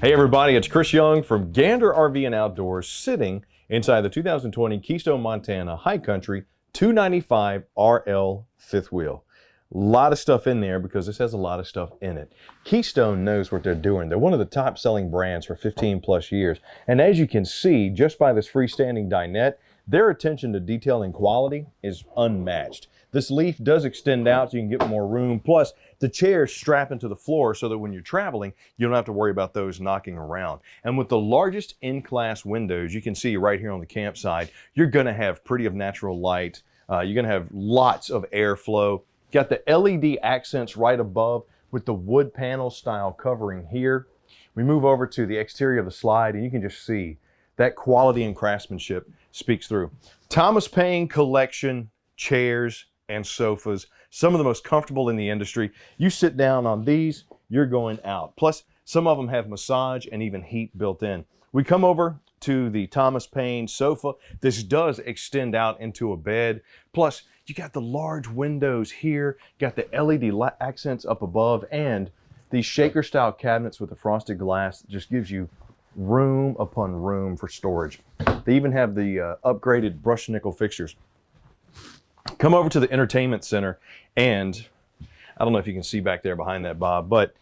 Hey everybody, it's Chris Young from Gander RV and Outdoors, sitting inside the 2020 Keystone Montana High Country 295 RL fifth wheel. A lot of stuff in there because this has a lot of stuff in it. Keystone knows what they're doing. They're one of the top selling brands for 15 plus years. And as you can see, just by this freestanding dinette, their attention to detail and quality is unmatched. This leaf does extend out so you can get more room. Plus, the chairs strap into the floor so that when you're traveling, you don't have to worry about those knocking around. And with the largest in-class windows, you can see right here on the campsite, you're going to have pretty of natural light. You're going to have lots of airflow. Got the LED accents right above with the wood panel style covering here. We move over to the exterior of the slide and you can just see that quality and craftsmanship speaks through. Thomas Payne collection chairs and sofas, some of the most comfortable in the industry. You sit down on these, you're going out. Plus, some of them have massage and even heat built in. We come over to the Thomas Payne sofa. This does extend out into a bed. Plus, you got the large windows here, got the LED accents up above, and these shaker style cabinets with the frosted glass just gives you room upon room for storage. They even have the upgraded brushed nickel fixtures. Come over to the entertainment center, and I don't know if you can see back there behind that, Bob, but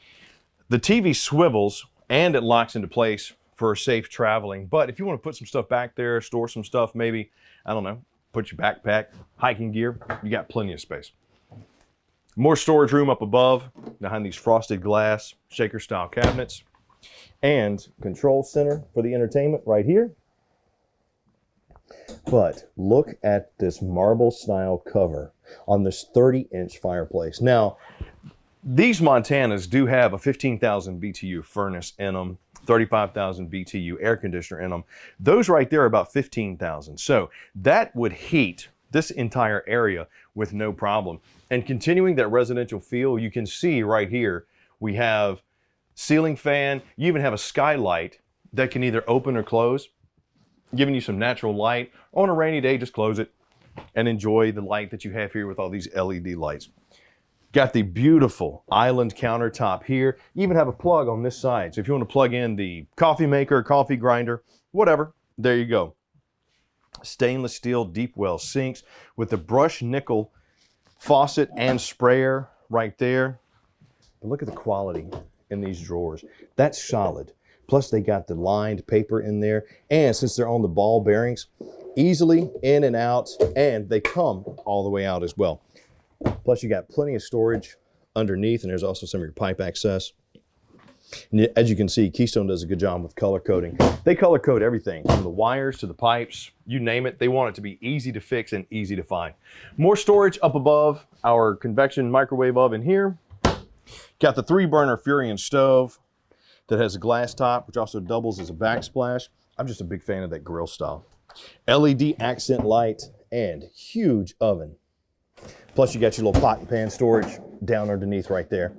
the TV swivels and it locks into place for safe traveling. But if you want to put some stuff back there, store some stuff, maybe, I don't know, put your backpack, hiking gear, you got plenty of space. More storage room up above behind these frosted glass shaker style cabinets, and control center for the entertainment right here. But look at this marble style cover on this 30-inch fireplace. Now, these Montanas do have a 15,000 BTU furnace in them, 35,000 BTU air conditioner in them. Those right there are about 15,000. So that would heat this entire area with no problem. And continuing that residential feel, you can see right here, we have ceiling fan. You even have a skylight that can either open or close, giving you some natural light. On a rainy day, just close it and enjoy the light that you have here with all these LED lights. Got the beautiful island countertop here. You even have a plug on this side. So if you want to plug in the coffee maker, coffee grinder, whatever, there you go. Stainless steel deep well sinks with the brushed nickel faucet and sprayer right there. But look at the quality in these drawers. That's solid. Plus they got the lined paper in there. And since they're on the ball bearings, easily in and out, and they come all the way out as well. Plus you got plenty of storage underneath, and there's also some of your pipe access. And as you can see, Keystone does a good job with color coding. They color code everything from the wires to the pipes, you name it. They want it to be easy to fix and easy to find. More storage up above our convection microwave oven here. Got the 3-burner Furion stove that has a glass top, which also doubles as a backsplash. I'm just a big fan of that grill style. LED accent light and huge oven. Plus you got your little pot and pan storage down underneath right there.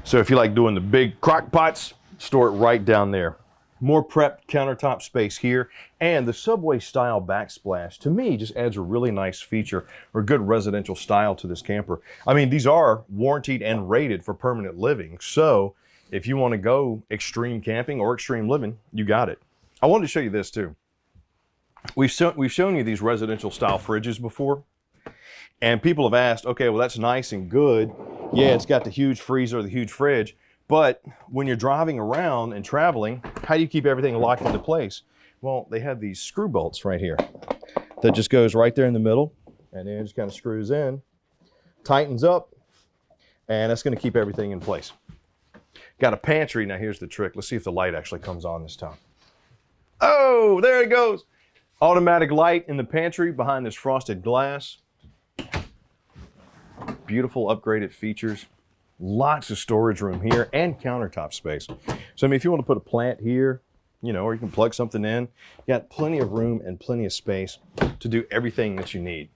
So if you like doing the big crock pots, store it right down there. More prepped countertop space here, and the Subway style backsplash to me just adds a really nice feature or good residential style to this camper. I mean, these are warranted and rated for permanent living. So if you want to go extreme camping or extreme living, you got it. I wanted to show you this too. We've shown you these residential style fridges before, and people have asked, okay, well that's nice and good. Yeah, it's got the huge freezer, the huge fridge, but when you're driving around and traveling, how do you keep everything locked into place? Well, they have these screw bolts right here that just goes right there in the middle, and then it just kind of screws in, tightens up, and that's going to keep everything in place. Got a pantry. Now here's the trick. Let's see if the light actually comes on this time. Oh, there it goes. Automatic light in the pantry behind this frosted glass. Beautiful upgraded features. Lots of storage room here and countertop space. So I mean, if you want to put a plant here, you know, or you can plug something in, you got plenty of room and plenty of space to do everything that you need.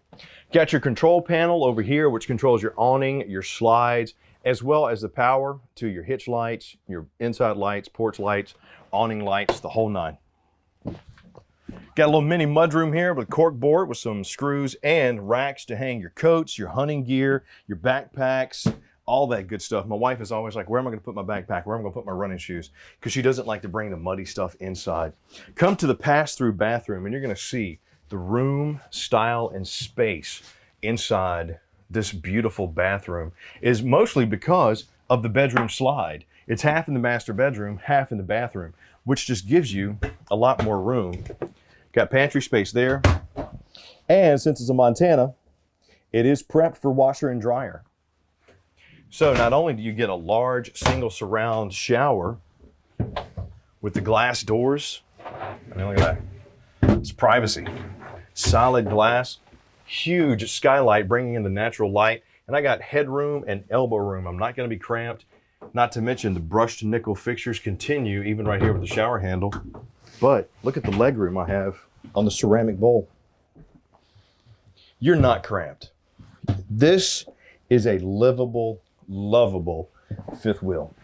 Got your control panel over here, which controls your awning, your slides, as well as the power to your hitch lights, your inside lights, porch lights, awning lights, the whole nine. Got a little mini mudroom here with a cork board with some screws and racks to hang your coats, your hunting gear, your backpacks, all that good stuff. My wife is always like, where am I going to put my backpack? Where am I going to put my running shoes? Because she doesn't like to bring the muddy stuff inside. Come to the pass-through bathroom, and you're going to see the room, style, and space inside this beautiful bathroom is mostly because of the bedroom slide. It's half in the master bedroom, half in the bathroom, which just gives you a lot more room. Got pantry space there. And since it's a Montana, it is prepped for washer and dryer. So not only do you get a large single surround shower with the glass doors, I mean, look at that. It's privacy. Solid glass, huge skylight bringing in the natural light. And I got headroom and elbow room. I'm not going to be cramped. Not to mention the brushed nickel fixtures continue even right here with the shower handle. But look at the leg room I have on the ceramic bowl. You're not cramped. This is a livable, lovable fifth wheel.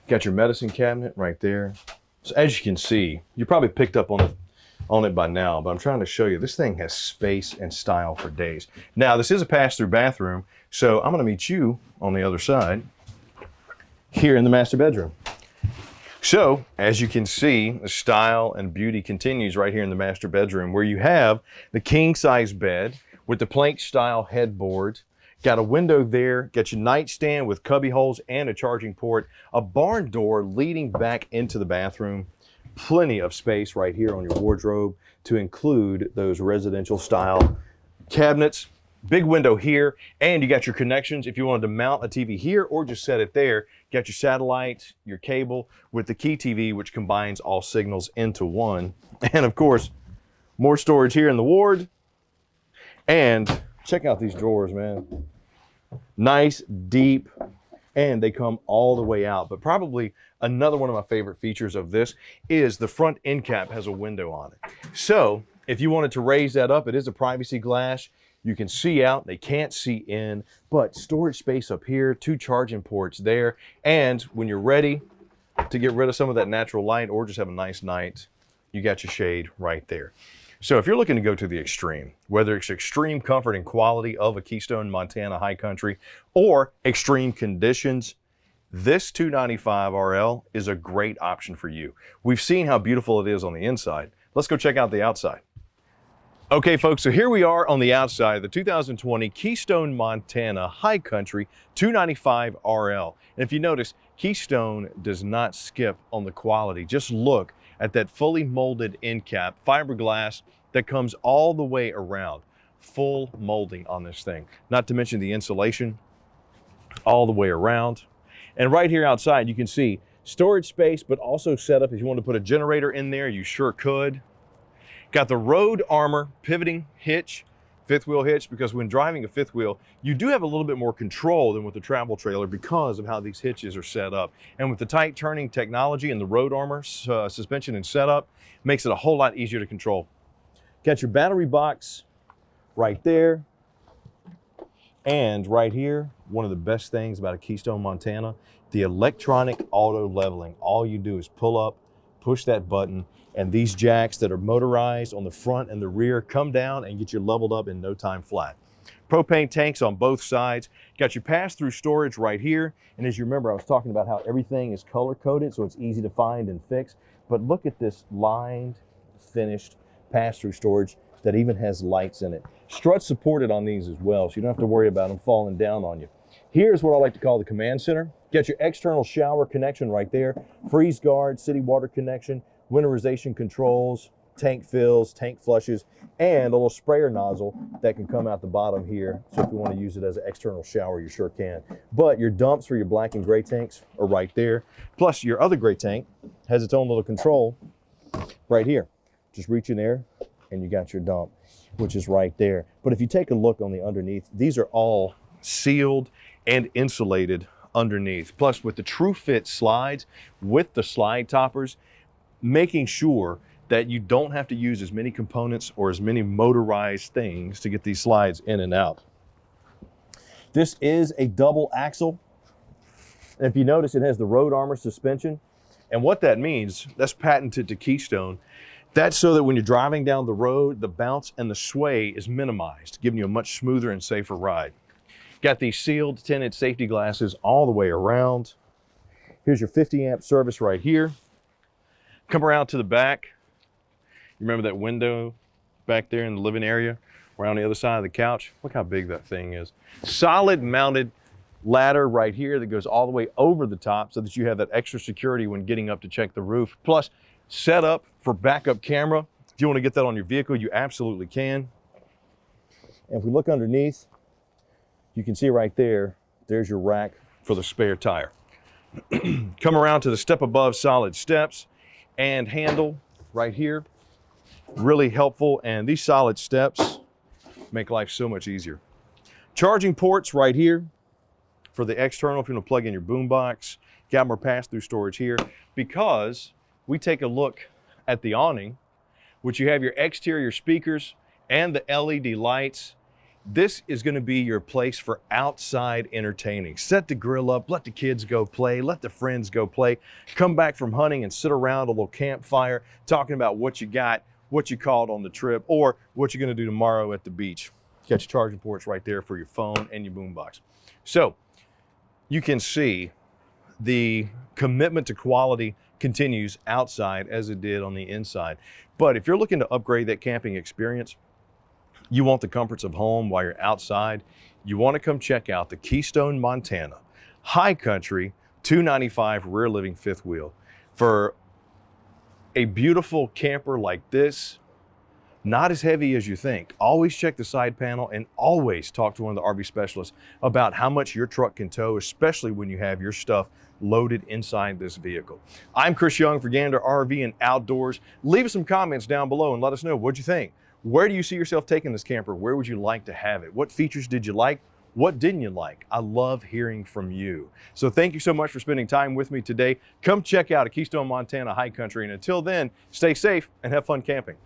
Got your medicine cabinet right there. So as you can see, you probably picked up on it by now, but I'm trying to show you this thing has space and style for days. Now, this is a pass-through bathroom, so I'm going to meet you on the other side here in the master bedroom. So, as you can see, the style and beauty continues right here in the master bedroom, where you have the king-size bed with the plank-style headboard. Got a window there, got your nightstand with cubby holes and a charging port, a barn door leading back into the bathroom. Plenty of space right here on your wardrobe to include those residential style cabinets. Big window here, and you got your connections if you wanted to mount a TV here or just set it there. You got your satellite, your cable with the Key TV, which combines all signals into one. And of course, more storage here in the ward. And check out these drawers, man. Nice, deep, and they come all the way out. But probably another one of my favorite features of this is the front end cap has a window on it. So if you wanted to raise that up, it is a privacy glass. You can see out, they can't see in, but storage space up here, 2 charging ports there. And when you're ready to get rid of some of that natural light or just have a nice night, you got your shade right there. So if you're looking to go to the extreme, whether it's extreme comfort and quality of a Keystone Montana High Country or extreme conditions, this 295 RL is a great option for you. We've seen how beautiful it is on the inside. Let's go check out the outside. Okay, folks, so here we are on the outside of the 2020 Keystone Montana High Country 295 RL. And if you notice, Keystone does not skip on the quality. Just look at that fully molded end cap, fiberglass that comes all the way around. Full molding on this thing. Not to mention the insulation all the way around. And right here outside, you can see storage space, but also set up if you want to put a generator in there, you sure could. Got the road armor pivoting hitch, fifth wheel hitch, because when driving a fifth wheel, you do have a little bit more control than with the travel trailer because of how these hitches are set up. And with the tight turning technology and the road armor suspension and setup, makes it a whole lot easier to control. Got your battery box right there. And right here, one of the best things about a Keystone Montana, the electronic auto leveling. All you do is pull up, push that button, and these jacks that are motorized on the front and the rear come down and get you leveled up in no time flat. Propane tanks on both sides. Got your pass-through storage right here. And as you remember, I was talking about how everything is color-coded, so it's easy to find and fix. But look at this lined, finished pass-through storage that even has lights in it. Struts supported on these as well, so you don't have to worry about them falling down on you. Here's what I like to call the command center. Got your external shower connection right there. Freeze guard, city water connection, winterization controls, tank fills, tank flushes, and a little sprayer nozzle that can come out the bottom here. So if you want to use it as an external shower, you sure can. But your dumps for your black and gray tanks are right there. Plus your other gray tank has its own little control right here. Just reach in there and you got your dump, which is right there. But if you take a look on the underneath, these are all sealed and insulated underneath. Plus with the True Fit slides, with the slide toppers, making sure that you don't have to use as many components or as many motorized things to get these slides in and out. This is a double axle. And if you notice, it has the road armor suspension. And what that means, that's patented to Keystone. That's so that when you're driving down the road, the bounce and the sway is minimized, giving you a much smoother and safer ride. Got these sealed tinted safety glasses all the way around. Here's your 50 amp service right here. Come around to the back. You remember that window back there in the living area? Around the other side of the couch. Look how big that thing is. Solid mounted ladder right here that goes all the way over the top so that you have that extra security when getting up to check the roof. Plus, set up for backup camera. If you want to get that on your vehicle, you absolutely can. And if we look underneath, you can see right there, there's your rack for the spare tire. Come around to the step above solid steps and handle right here. Really helpful, and these solid steps make life so much easier. Charging ports right here for the external if you want to plug in your boombox. Got more pass-through storage here because we take a look at the awning, which you have your exterior speakers and the LED lights. This is going to be your place for outside entertaining. Set the grill up, let the kids go play, let the friends go play. Come back from hunting and sit around a little campfire talking about what you got, what you caught on the trip, or what you're going to do tomorrow at the beach. Got your charging ports right there for your phone and your boombox. So you can see the commitment to quality continues outside as it did on the inside. But if you're looking to upgrade that camping experience, you want the comforts of home while you're outside, you want to come check out the Keystone Montana High Country 295 rear living fifth wheel. For a beautiful camper like this, not as heavy as you think, always check the side panel and always talk to one of the RV specialists about how much your truck can tow, especially when you have your stuff loaded inside this vehicle. I'm Chris Young for Gander RV and Outdoors. Leave us some comments down below and let us know what you think. Where do you see yourself taking this camper? Where would you like to have it? What features did you like? What didn't you like? I love hearing from you. So thank you so much for spending time with me today. Come check out a Keystone Montana High Country, and until then, stay safe and have fun camping.